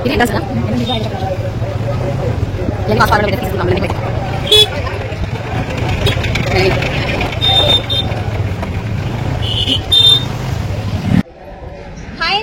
Hi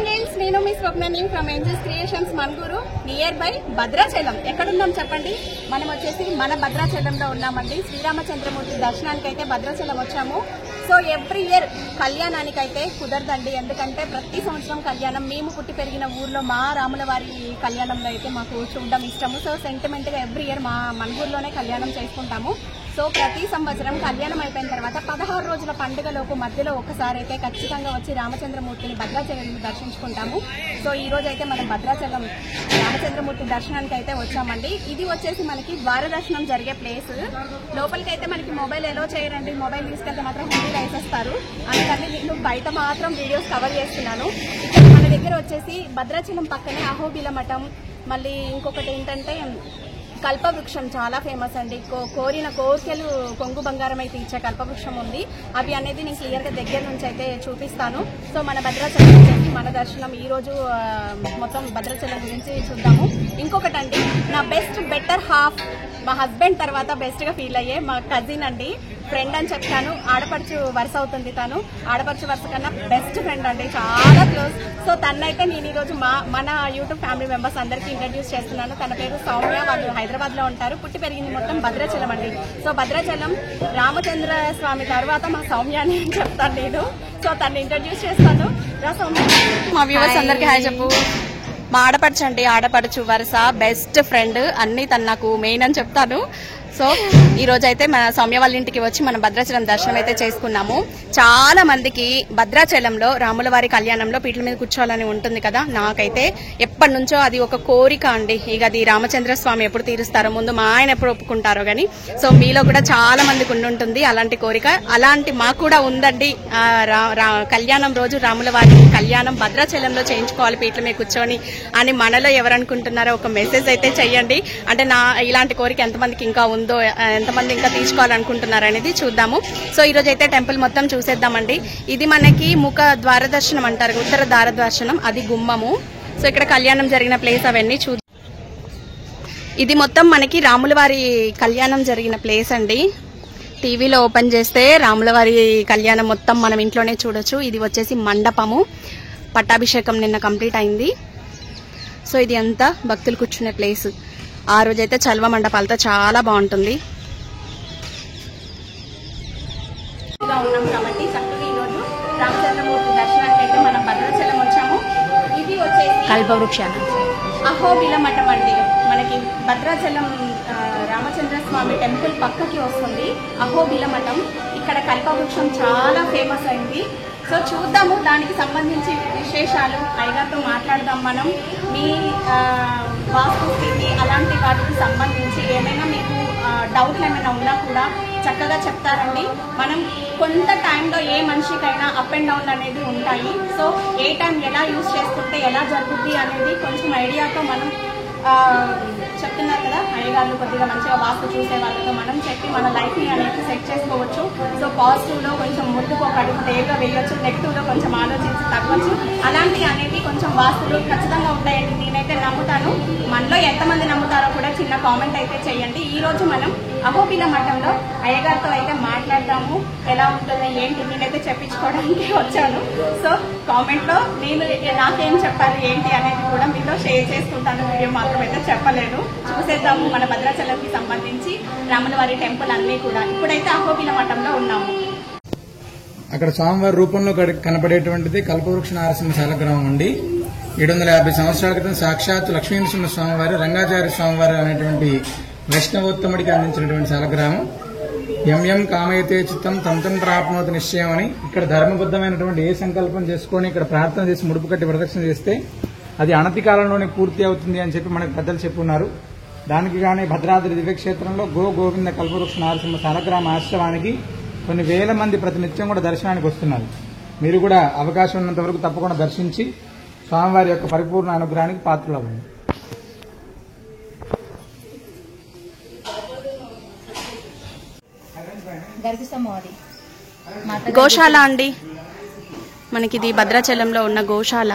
guys, నేను మీ స్వప్నని from angels creations Manuguru, nearby Bhadrachalam. ఎక్కడున్నాం చెప్పండి? మనం వచ్చేసి మన భద్రాచలంలో ఉన్నామండి. శ్రీరామచంద్రమూర్తి దర్శనానికి అయితే భద్రాచలం వచ్చాము. సో ఎవ్రీ ఇయర్ కళ్యాణానికి అయితే కుదరదండి, ఎందుకంటే ప్రతి సంవత్సరం కళ్యాణం మేము పుట్టి పెరిగిన ఊర్లో మా రాముల వారి కళ్యాణంలో అయితే మాకు చూడడం ఇష్టము. సో సెంటిమెంట్గా ఎవ్రీ ఇయర్ మా మన్గూరులోనే కళ్యాణం చేసుకుంటాము. సో ప్రతి సంవత్సరం కళ్యాణం అయిపోయిన తర్వాత 16 రోజుల పండుగలోపు మధ్యలో ఒకసారి అయితే ఖచ్చితంగా వచ్చి రామచంద్రమూర్తిని భద్రాచలం దర్శించుకుంటాము. సో ఈ రోజు అయితే మనం భద్రాచలం రామచంద్రమూర్తి దర్శనానికి అయితే వచ్చామండి. ఇది వచ్చేసి మనకి ద్వార దర్శనం జరిగే ప్లేస్. లోపలికి అయితే మనకి మొబైల్ ఎలో చేయరండి, మొబైల్ తీసుకెళ్తే మాత్రం హుండీ వేసేస్తారు. అందుకని నేను బయట మాత్రం వీడియోస్ కవర్ చేస్తున్నాను. ఇక్కడ మన దగ్గర వచ్చేసి భద్రాచలం పక్కనే అహోబిల మఠం, మళ్ళీ ఇంకొకటి ఏంటంటే కల్పవృక్షం చాలా ఫేమస్ అండి. కోరిన కోరికలు కొంగు బంగారం అయితే ఇచ్చే కల్పవృక్షం ఉంది. అవి అనేది నేను క్లియర్ గా దగ్గర నుంచి అయితే చూపిస్తాను. సో మన భద్రాచలం వచ్చేసి మన దర్శనం ఈ రోజు మొత్తం భద్రాచలం గురించి చూద్దాము. ఇంకొకటి అండి, నా బెస్ట్ బెటర్ హాఫ్, మా హస్బెండ్ తర్వాత బెస్ట్ గా ఫీల్ అయ్యే మా కజిన్ అండి. ఫ్రెండ్ అని చెప్తాను, ఆడపడుచు వరుస అవుతుంది. తను ఆడపడుచు వరుస కన్నా బెస్ట్ ఫ్రెండ్ అండి, చాలా క్లోజ్. సో తనైతే నేను ఈరోజు మన యూట్యూబ్ ఫ్యామిలీ మెంబర్స్ అందరికీ ఇంట్రడ్యూస్ చేస్తున్నాను. తన పేరు సౌమ్య, వాళ్ళు హైదరాబాద్ లో ఉంటారు. పుట్టి పెరిగింది మొత్తం భద్రాచలం అండి. సో భద్రాచలం రామచంద్ర స్వామి తర్వాత మా సౌమ్య అని చెప్తాను నేను. సో తను ఇంట్రడ్యూస్ చేస్తాను. మా వ్యూవర్స్ అందరికీ హాయ్ చెప్పు. మా ఆడపడుచు అండి, ఆడపడుచు వరుస, బెస్ట్ ఫ్రెండ్ అన్ని తను నాకు మెయిన్ అని చెప్తాను. సో ఈ రోజు అయితే మన సౌమ్య వాళ్ళ ఇంటికి వచ్చి మనం భద్రాచలం దర్శనం అయితే చేసుకున్నాము. చాలా మందికి భద్రాచలంలో రాముల వారి కళ్యాణంలో పీటల మీద కూర్చోవాలని ఉంటుంది కదా. నాకైతే ఎప్పటి నుంచో అది ఒక కోరిక అండి. ఇక అది రామచంద్ర స్వామి ఎప్పుడు తీరుస్తారో, ముందు మా ఆయన ఎప్పుడు ఒప్పుకుంటారో గానీ. సో మీలో కూడా చాలా మందికి ఉండుంటుంది అలాంటి కోరిక. అలాంటి మాకు కూడా ఉందండి. కళ్యాణం రోజు రాముల వారి కళ్యాణం భద్రాచలంలో చేయించుకోవాలి పీటల మీద కూర్చొని అని మనలో ఎవరనుకుంటున్నారో ఒక మెసేజ్ అయితే చెయ్యండి. అంటే ఇలాంటి కోరిక ఎంతమందికి ఇంకా ఉందో, ఎంతమంది ఇంకా తీసుకోవాలనుకుంటున్నారు అనేది చూద్దాము. సో ఈ రోజు అయితే టెంపుల్ మొత్తం చూసేద్దామండి. ఇది మనకి ముఖ ద్వార దర్శనం అంటారు, ఉత్తర ద్వార దర్శనం, అది గుమ్మము. సో ఇక్కడ కళ్యాణం జరిగిన ప్లేస్ అవన్నీ చూద్దాం. ఇది మొత్తం మనకి రాముల వారి కళ్యాణం జరిగిన ప్లేస్ అండి. టీవీలో ఓపెన్ చేస్తే రాముల వారి కళ్యాణం మొత్తం మనం ఇంట్లోనే చూడొచ్చు. ఇది వచ్చేసి మండపము, పట్టాభిషేకం నిన్న కంప్లీట్ అయింది. సో ఇది అంతా భక్తులు కూర్చునే ప్లేస్. ఆ రోజైతే చల్వ మండపాలతో చాలా బాగుంటుంది. ఉన్నాం కాబట్టి చక్కగా ఈ రోజు రామచంద్రమూర్తి దర్శనానికి అయితే మనం భద్రాచలం వచ్చాము. ఇది వచ్చేసి కల్పవృక్షాన్ని అహోబిల మఠం అండి. మనకి భద్రాచలం రామచంద్ర స్వామి టెంపుల్ పక్కకి వస్తుంది అహోబిల మఠం. ఇక్కడ కల్పవృక్షం చాలా ఫేమస్ అయింది. సో చూద్దాము దానికి సంబంధించి విశేషాలు, అయ్యగారితో మాట్లాడదాం మనం. మీ వాస్తు స్థితి అలాంటి వాటికి సంబంధించి ఏమైనా మీకు డౌట్లు ఏమైనా ఉన్నా కూడా చక్కగా చెప్తారండి. మనం కొంత టైంలో ఏ మనిషికైనా అప్ అండ్ డౌన్ అనేది ఉంటాయి. సో ఏ టైం ఎలా యూజ్ చేసుకుంటే ఎలా జరుగుద్ది అనేది కొంచెం ఐడియాతో మనం చెప్తున్నారు కదా అయ్యగారులు, కొద్దిగా మంచిగా వాస్తు చూసే వాళ్ళతో మనం చెప్పి మన లైఫ్ ని అనేది సెట్ చేసుకోవచ్చు. సో పాజిటివ్ లో కొంచెం ముందుకు ఒక అడుగు తేలిగా వేయొచ్చు, నెగిటివ్ లో కొంచెం ఆలోచించి తగ్గొచ్చు. అలాంటివి అనేవి కొంచెం వాస్తులు ఖచ్చితంగా ఉంటాయండి, నేనైతే నమ్ముతాను. మనలో ఎంతమంది నమ్ముతారో కూడా చిన్న కామెంట్ అయితే చేయండి. ఈ రోజు మనం అహోబిల మఠంలో అయ్యగారితో అయితే మాట్లాడదాము. ఎలా ఉంటుంది ఏంటి నేనైతే చెప్పించుకోవడానికి వచ్చాను. సో కామెంట్ లో నేను నాకేం చెప్పాలి ఏంటి అనేది కూడా మీతో షేర్ చేసుకుంటాను. వీడియో మాత్రం అయితే చెప్పలేను. చూసేద్దాము మన భద్రాచలంకి సంబంధించి రాముల వారి టెంపుల్ అన్ని కూడా. ఇప్పుడైతే అహోబిల మఠంలో ఉన్నాము. అక్కడ స్వామివారి రూపంలో కనపడేటువంటిది కల్పవృక్ష నారసింహ శాలగ్రామం అండి. 750 సంవత్సరాల క్రితం సాక్షాత్ లక్ష్మీనరసింహ స్వామివారు, రంగాచార్య స్వామివారు అనేటువంటి వైష్ణవోత్తముడికి అందించినటువంటి శాలగ్రామం. ఎంఎం కామయతే చిత్తం తంతం ప్రాప్నోతి నిశ్చయం అని ఇక్కడ ధర్మబద్దమైనటువంటి ఏ సంకల్పం చేసుకొని ఇక్కడ ప్రార్థన చేసి ముడుపు కట్టి ప్రదక్షిణ చేస్తే అది అనతి కాలంలోనే పూర్తి అవుతుంది అని చెప్పి మనకు పెద్దలు చెప్పున్నారు. దానికి గానీ భద్రాద్రి దివ్యక్షేత్రంలో గోవింద కల్పవృక్ష నారసింహ శాలగ్రామ ఆశ్రమానికి కొన్ని వేల మంది ప్రతినిత్యం కూడా దర్శనానికి వస్తున్నారు. మీరు కూడా అవకాశం ఉన్నంత వరకు తప్పకుండా దర్శించి స్వామివారి యొక్క పరిపూర్ణ అనుగ్రహానికి పాత్రలవ్వండి. గోశాల అండి, మనకి ఇది భద్రాచలంలో ఉన్న గోశాల.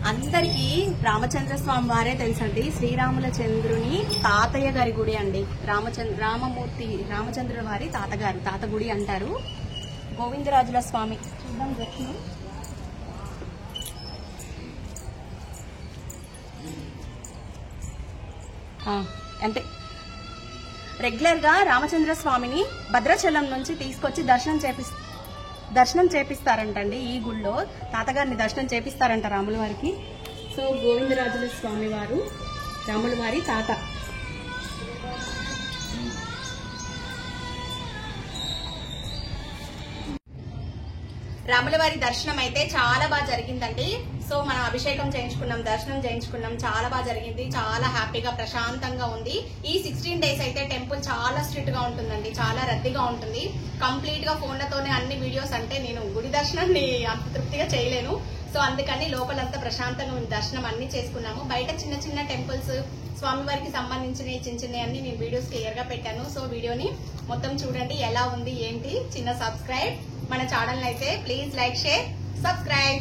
అందరికీ రామచంద్ర స్వామి వారే తెలుసండి. శ్రీరాముల చంద్రుని తాతయ్య గారి గుడి అండి. రామచంద్రుల వారి తాత గుడి అంటారు. గోవిందరాజుల స్వామి చూద్దాం దర్శనం. అంటే రెగ్యులర్ గా రామచంద్ర స్వామిని భద్రాచలం నుంచి తీసుకొచ్చి దర్శనం చేపిస్తారంటండి. ఈ గుళ్ళో తాతగారిని దర్శనం చేపిస్తారంట రాముల వారికి. సో గోవిందరాజుల స్వామి వారు రాముల వారి తాత. రాముల వారి దర్శనం అయితే చాలా బాగా జరిగిందండి. సో మనం అభిషేకం చేయించుకున్నాం, దర్శనం చేయించుకున్నాం, చాలా బాగా జరిగింది. చాలా హ్యాపీగా ప్రశాంతంగా ఉంది. ఈ 16 days అయితే టెంపుల్ చాలా స్ట్రిక్ట్ గా ఉంటుందండి, చాలా రద్దీగా ఉంటుంది. కంప్లీట్ గా ఫోన్లతోనే అన్ని వీడియోస్ అంటే నేను గుడి దర్శనాన్ని అంత తృప్తిగా చేయలేను. సో అందుకని లోపలంతా ప్రశాంతంగా దర్శనం అన్ని చేసుకున్నాము. బయట చిన్న చిన్న టెంపుల్స్ స్వామివారికి సంబంధించిన చిన్న అన్ని నేను వీడియోస్ క్లియర్ గా పెట్టాను. సో వీడియోని మొత్తం చూడండి, ఎలా ఉంది ఏంటి. చిన్న సబ్స్క్రైబ్ మన ఛానల్ అయితే ప్లీజ్ లైక్, షేర్, సబ్స్క్రైబ్.